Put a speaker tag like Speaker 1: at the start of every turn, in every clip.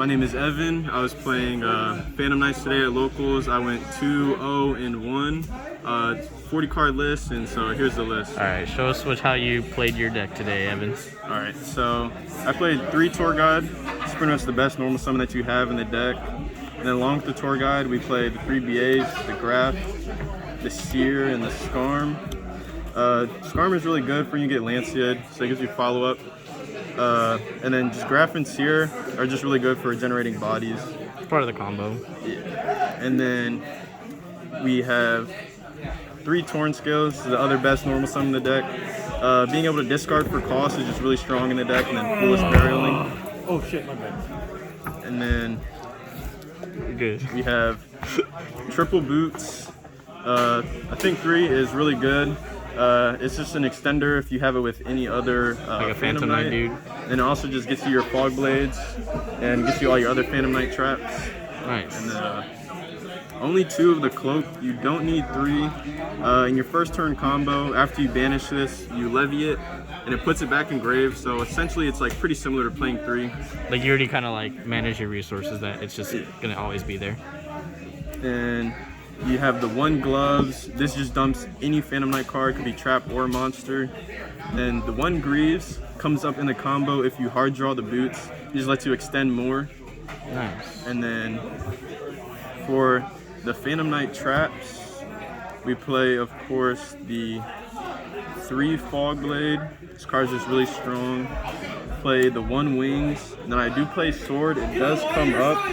Speaker 1: My name is Evan. I was playing Phantom Knights today at locals. I went 2-0-1, 40 card list, and so here's the list.
Speaker 2: All right, show us how you played your deck today, Evans.
Speaker 1: All right, so I played 3 Tour Guide. It's pretty much the best normal summon that you have in the deck. And then along with the Tour Guide, we played the 3 BAs, the Graph, the Seer, and the Skarm. Skarm is really good for when you get Lancea, so it gives you follow-up. And then just Graph and Seer are just really good for generating bodies.
Speaker 2: It's part of the combo.
Speaker 1: Yeah. And then we have 3 Torn Scales, the other best normal summon in the deck. Being able to discard for cost is just really strong in the deck, and then Foolish Burialing.
Speaker 2: Oh shit, my bad.
Speaker 1: And then
Speaker 2: Good.
Speaker 1: we have Triple Boots. I think 3 is really good. It's just an extender if you have it with any other
Speaker 2: like a Phantom
Speaker 1: Knight,
Speaker 2: dude.
Speaker 1: And it also just gets you your Fog Blades and gets you all your other Phantom Knight traps.
Speaker 2: Nice.
Speaker 1: And only 2 of the Cloak. You don't need 3. In your first turn combo, after you banish this, you levy it, and it puts it back in grave. So essentially, it's like pretty similar to playing 3.
Speaker 2: Like you already kind of like manage your resources. That it's just gonna always be there.
Speaker 1: And you have the 1 Gloves. This just dumps any Phantom Knight card, could be trap or monster. And the 1 Greaves comes up in the combo if you hard draw the boots. It just lets you extend more.
Speaker 2: Nice.
Speaker 1: And then for the Phantom Knight traps, we play, of course, the 3 Fog Blade. This card's just really strong. Play the 1 Wings. And then I do play Sword. It does come up.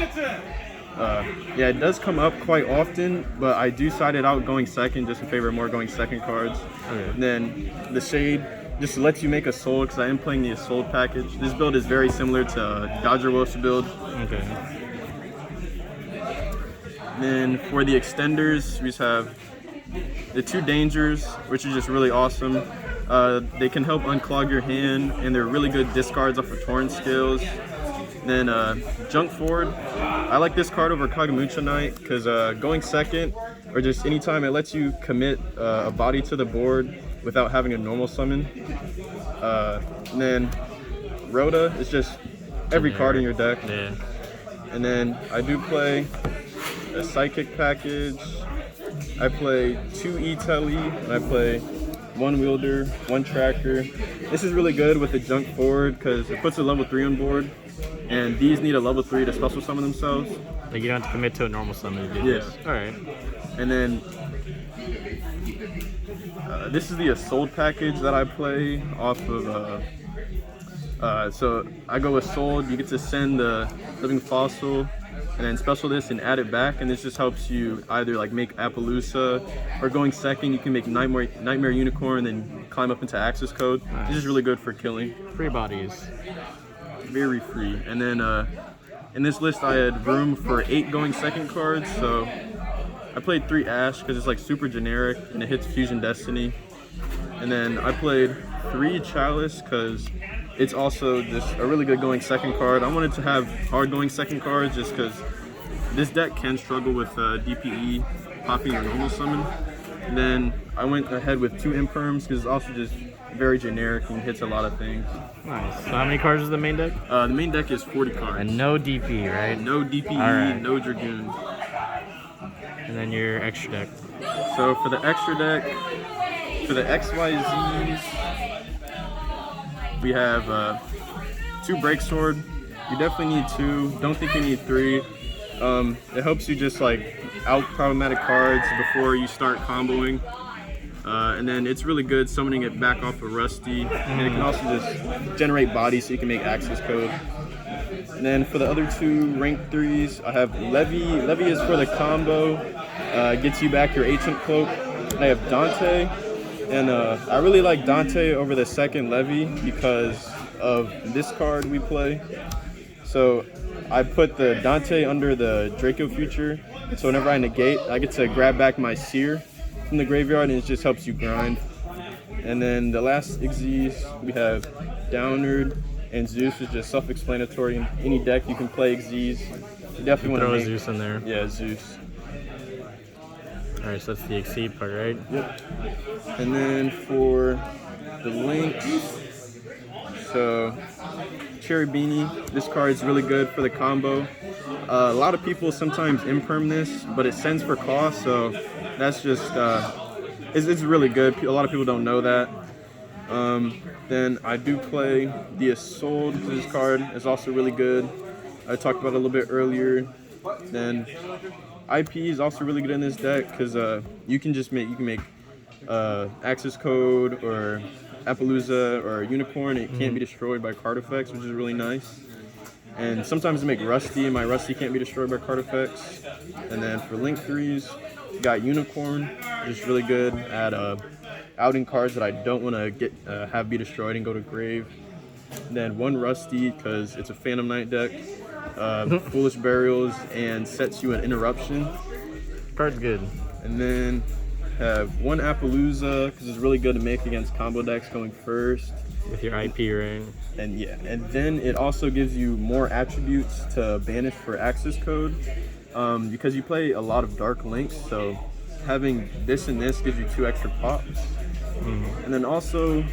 Speaker 1: Yeah, it does come up quite often, but I do side it out going second just in favor of more going second cards.
Speaker 2: Okay.
Speaker 1: And then the Shade just lets you make a Soul, because I am playing the Assault package. This build is very similar to Dodger Wolf's build.
Speaker 2: Okay.
Speaker 1: And then for the extenders, we just have the 2 Dangers, which are just really awesome. They can help unclog your hand, and they're really good discards off of Torn Scales. Then Junk Forward, I like this card over Kagamucha Knight because going second, or just anytime, it lets you commit a body to the board without having a normal summon. And then Rhoda is just every card in your deck.
Speaker 2: Yeah.
Speaker 1: And then I do play a Psychic package. I play 2 E-Telly, and I play 1 Wielder, 1 Tracker. This is really good with the Junk Forward because it puts a level 3 on board. And these need a level 3 to special summon themselves.
Speaker 2: Like you don't have to commit to a normal summon to do this. All right.
Speaker 1: And then this is the Assault package that I play off of. So I go with Soul. You get to send the Living Fossil, and then special this and add it back. And this just helps you either like make Appaloosa, or going second, you can make Nightmare Unicorn, then climb up into Access Code.
Speaker 2: Nice.
Speaker 1: This is really good for killing.
Speaker 2: Free bodies.
Speaker 1: Very free. And then in this list I had room for 8 going second cards, so I played 3 Ash because it's like super generic and it hits Fusion Destiny. And then I played 3 Chalice because it's also just a really good going second card. I wanted to have hard going second cards just because this deck can struggle with DPE popping your normal summon. And then I went ahead with 2 Imperms because it's also just very generic and hits a lot of things.
Speaker 2: Nice. So how many cards is the main deck?
Speaker 1: The main deck is 40 cards.
Speaker 2: And no DP, right?
Speaker 1: No DPE,
Speaker 2: right.
Speaker 1: no Dragoon.
Speaker 2: And then your extra deck.
Speaker 1: So for the extra deck, for the XYZs, we have 2 Break Sword. You definitely need 2. Don't think you need 3. It helps you just like out problematic cards before you start comboing. And then it's really good summoning it back off of Rusty. And it can also just generate bodies so you can make Access Code. And then for the other 2 rank 3s, I have Levy. Levy is for the combo. Gets you back your Ancient Cloak. And I have Dante. And I really like Dante over the second Levy because of this card we play. So I put the Dante under the Draco Future. So whenever I negate, I get to grab back my Seer from the graveyard, and it just helps you grind. And then the last Xyz, we have Downward, and Zeus is just self-explanatory. In any deck you can play Xyz. You definitely want to
Speaker 2: throw
Speaker 1: make
Speaker 2: Zeus in there.
Speaker 1: Yeah, Zeus.
Speaker 2: Alright, so that's the Exceed part, right?
Speaker 1: Yep. And then for the links, so Cherry Beanie. This card is really good for the combo. A lot of people sometimes imperm this, but it sends for cost, so that's just it's really good. A lot of people don't know that. Then I do play the Isolde. This card is also really good. I talked about it a little bit earlier. Then IP is also really good in this deck because you can make Access Code or Appaloosa or Unicorn. It can't be destroyed by card effects, which is really nice. And sometimes I make Rusty, and my Rusty can't be destroyed by card effects. And then for Link 3s, you got Unicorn, which is really good at outing cards that I don't want to get have be destroyed and go to grave. And then one Rusty, because it's a Phantom Knight deck, Foolish Burials, and sets you an Interruption.
Speaker 2: Card's good.
Speaker 1: And then have one Appaloosa, because it's really good to make against combo decks going first.
Speaker 2: With your IP ring.
Speaker 1: And yeah, and then it also gives you more attributes to banish for Access Code, because you play a lot of Dark Links, so having this and this gives you 2 extra pops. And then also,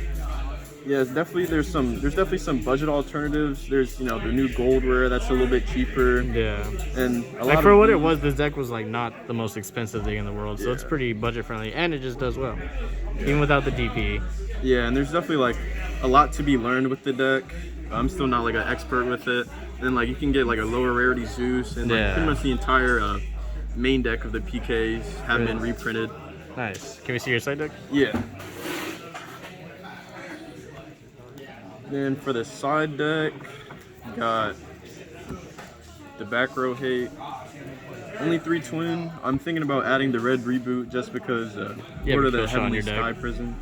Speaker 1: yeah, there's definitely some budget alternatives. There's the new Gold Rare that's a little bit cheaper.
Speaker 2: Yeah.
Speaker 1: And
Speaker 2: like for what it was, this deck was like not the most expensive thing in the world, so it's pretty budget friendly, and it just does well, even without the DPE.
Speaker 1: Yeah, and there's definitely like a lot to be learned with the deck. I'm still not like an expert with it. And like you can get like a lower rarity Zeus, and like pretty much the entire main deck of the PKs have been reprinted.
Speaker 2: Nice. Can we see your side deck?
Speaker 1: Yeah. Then for the side deck, got the Back Row Hate. Only 3 twin. I'm thinking about adding the red reboot just because Lord of the Heavenly Sky Prison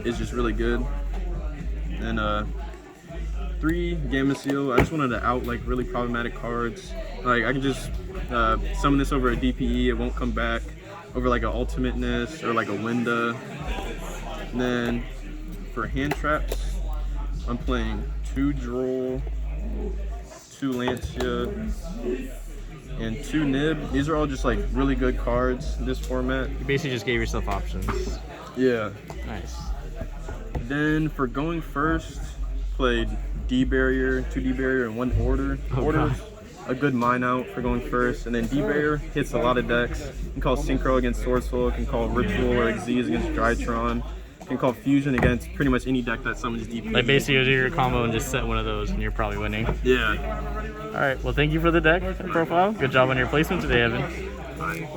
Speaker 1: is just really good. And 3 Gamma Seal. I just wanted to out like really problematic cards. Like I can just summon this over a DPE. It won't come back over like an Ultimateness or like a Winda. And then for hand traps, I'm playing 2 Droll, 2 Lancia, and 2 Nib. These are all just like really good cards in this format.
Speaker 2: You basically just gave yourself options.
Speaker 1: Yeah.
Speaker 2: Nice.
Speaker 1: Then for going first, played D-Barrier, 2 D-Barrier in 1 Order. Order's a good mine out for going first. And then D-Barrier hits a lot of decks. You can call Synchro against Swordsful, you can call Ritual or Xyz against Drytron. You can call Fusion against pretty much any deck that summons DPE.
Speaker 2: Like basically you do your combo and just set one of those and you're probably winning.
Speaker 1: Yeah.
Speaker 2: Alright, well thank you for the deck profile. Good job on your placement today, Evan.
Speaker 1: Bye.